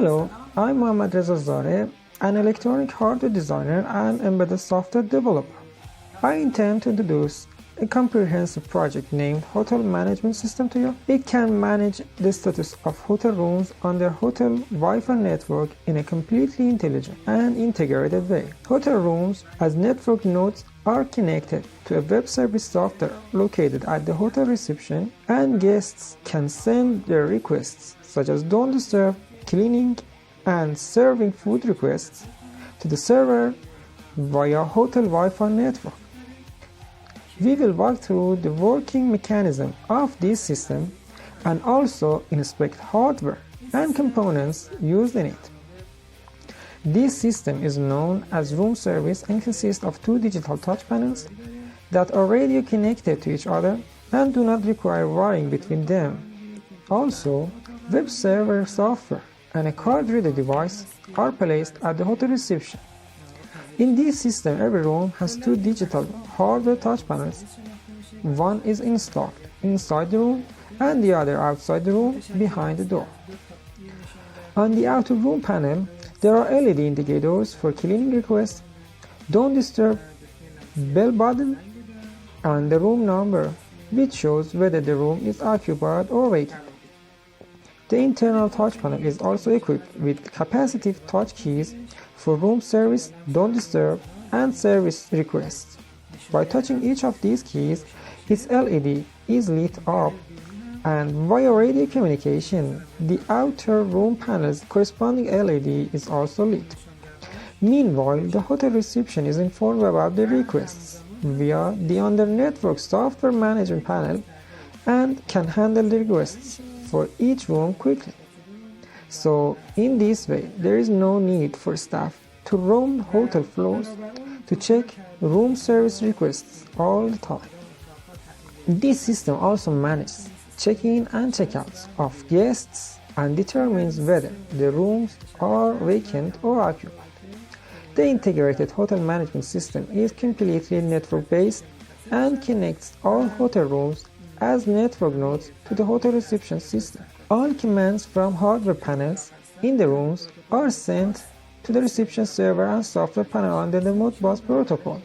Hello, I'm Mohammad Reza Zareh, an electronic hardware designer and embedded software developer. I intend to introduce a comprehensive project named Hotel Management System to you. It can manage the status of hotel rooms on their hotel Wi-Fi network in a completely intelligent and integrated way. Hotel rooms as network nodes are connected to a web service software located at the hotel reception, and guests can send their requests such as don't disturb, cleaning, and serving food requests to the server via hotel Wi-Fi network. We will walk through the working mechanism of this system and also inspect hardware and components used in it. This system is known as room service and consists of two digital touch panels that are radio connected to each other and do not require wiring between them. Also, web server software and a card reader device are placed at the hotel reception. In this system, every room has two digital hardware touch panels. One is installed inside the room and the other outside the room behind the door. On the outer room panel, there are LED indicators for cleaning requests, don't disturb, bell button, and the room number, which shows whether the room is occupied or vacant. The internal touch panel is also equipped with capacitive touch keys for room service, don't disturb, and service requests. By touching each of these keys, its LED is lit up, and via radio communication, the outer room panel's corresponding LED is also lit. Meanwhile, the hotel reception is informed about the requests via the under-network software management panel and can handle the requests for each room quickly. So, in this way, there is no need for staff to roam hotel floors to check room service requests all the time. This system also manages check-in and check-outs of guests and determines whether the rooms are vacant or occupied. The integrated hotel management system is completely network-based and connects all hotel rooms as network nodes to the hotel reception system. All commands from hardware panels in the rooms are sent to the reception server and software panel under the modbus protocol,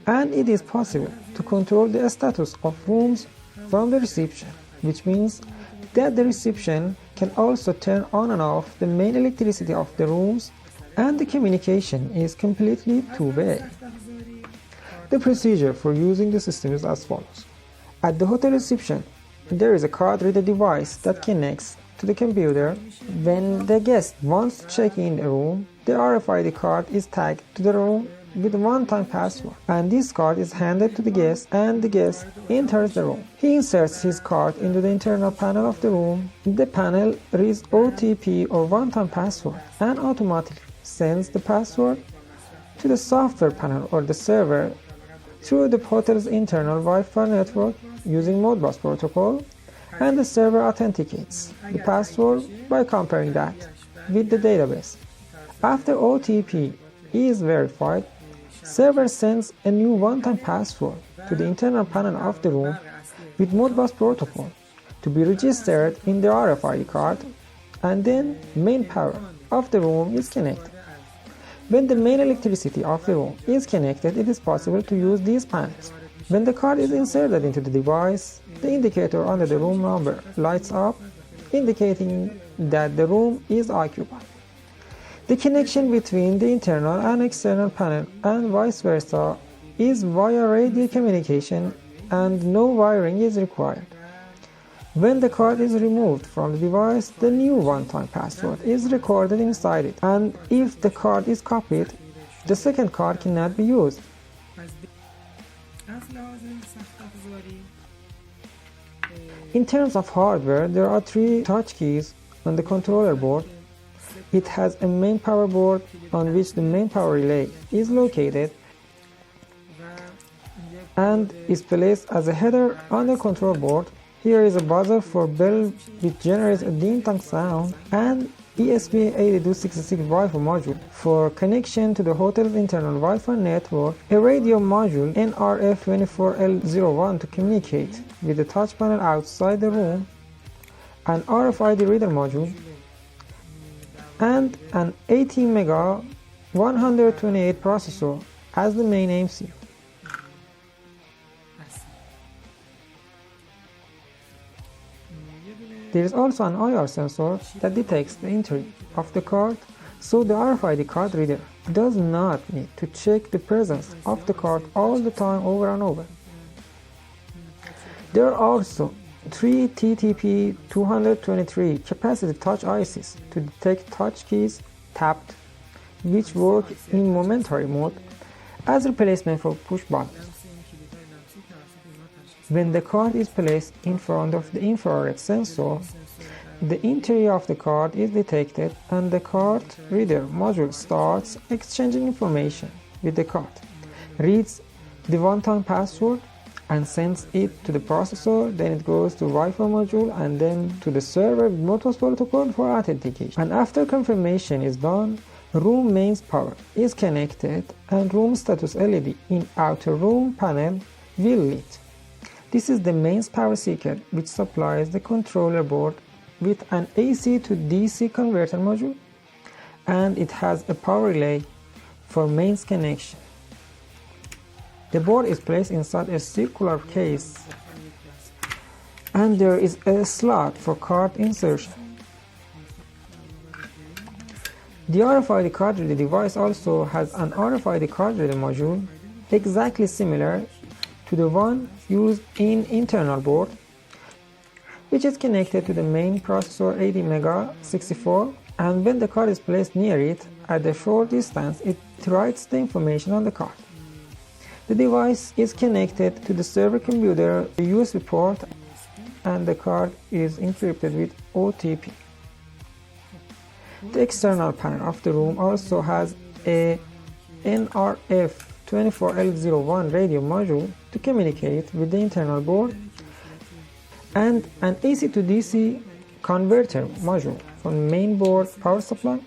and it is possible to control the status of rooms from the reception, which means that the reception can also turn on and off the main electricity of the rooms, and the communication is completely two-way. The procedure for using the system is as follows. At the hotel reception, there is a card reader device that connects to the computer. When the guest wants to check in a room, the RFID card is tagged to the room with a one-time password, and this card is handed to the guest, and the guest enters the room. He inserts his card into the internal panel of the room. The panel reads OTP or one-time password and automatically sends the password to the software panel or the server through the hotel's internal Wi-Fi network using modbus protocol, and the server authenticates the password by comparing that with the database. After OTP is verified, server sends a new one-time password to the internal panel of the room with modbus protocol to be registered in the RFID card, and then main power of the room is connected. When the main electricity of the room is connected, it is possible to use these panels. When the card is inserted into the device, the indicator under the room number lights up, indicating that the room is occupied. The connection between the internal and external panel and vice versa is via radio communication, and no wiring is required. When the card is removed from the device, the new one-time password is recorded inside it, and if the card is copied, the second card cannot be used. In terms of hardware, there are three touch keys on the controller board. It has a main power board on which the main power relay is located and is placed as a header on the control board. Here is a buzzer for bell which generates a ding-dong sound, and ESP8266 Wi-Fi module for connection to the hotel's internal Wi-Fi network, a radio module NRF24L01 to communicate with the touch panel outside the room, an RFID reader module, and an 18 mega 128 processor as the main MCU. There is also an IR sensor that detects the entry of the card, so the RFID card reader does not need to check the presence of the card all the time over and over. There are also 3 TTP 223 capacitive touch ICs to detect touch keys tapped, which work in momentary mode as replacement for push buttons. When the card is placed in front of the infrared sensor, the interior of the card is detected and the card reader module starts exchanging information with the card, reads the one-time password and sends it to the processor, then it goes to Wi-Fi module and then to the server with modbus protocol for authentication. And after confirmation is done, room mains power is connected and room status LED in outer room panel will lit. This is the mains power seeker, which supplies the controller board with an AC to DC converter module, and it has a power relay for mains connection. The board is placed inside a circular case and there is a slot for card insertion. The RFID card reader device also has an RFID card reader module exactly similar to the one used in internal board, which is connected to the main processor 80 mega 64, and when the card is placed near it at a short distance, it writes the information on the card. The device is connected to the server computer, the USB port, and the card is encrypted with OTP. The external panel of the room also has a NRF24L01 radio module to communicate with the internal board and an AC to DC converter module for main board power supply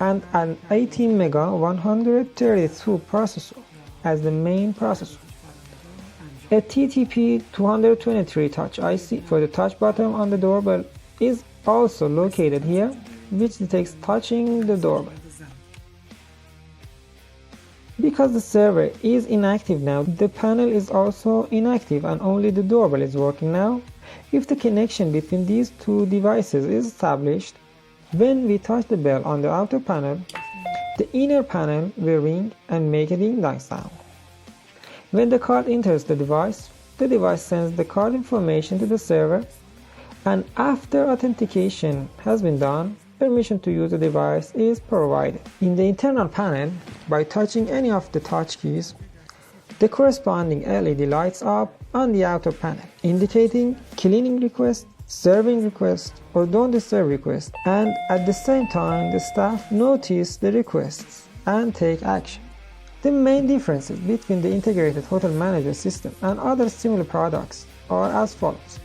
and an 18 mega 132 processor as the main processor. A TTP 223 touch IC for the touch button on the doorbell is also located here, which detects touching the doorbell. Because the server is inactive now, the panel is also inactive and only the doorbell is working now. If the connection between these two devices is established, when we touch the bell on the outer panel, the inner panel will ring and make a ding-dong sound. When the card enters the device sends the card information to the server, and after authentication has been done, permission to use the device is provided. In the internal panel, by touching any of the touch keys, the corresponding LED lights up on the outer panel, indicating cleaning request, serving request, or don't disturb request, and at the same time the staff notice the requests and take action. The main differences between the integrated hotel management system and other similar products are as follows.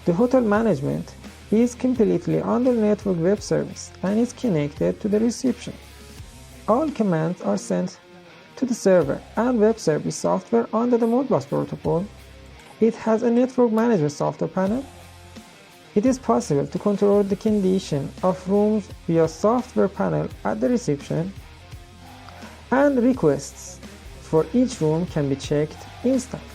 The hotel management is completely under network web service and is connected to the reception. All commands are sent to the server and web service software under the modbus protocol. It has a network management software panel. It is possible to control the condition of rooms via software panel at the reception, and requests for each room can be checked instantly.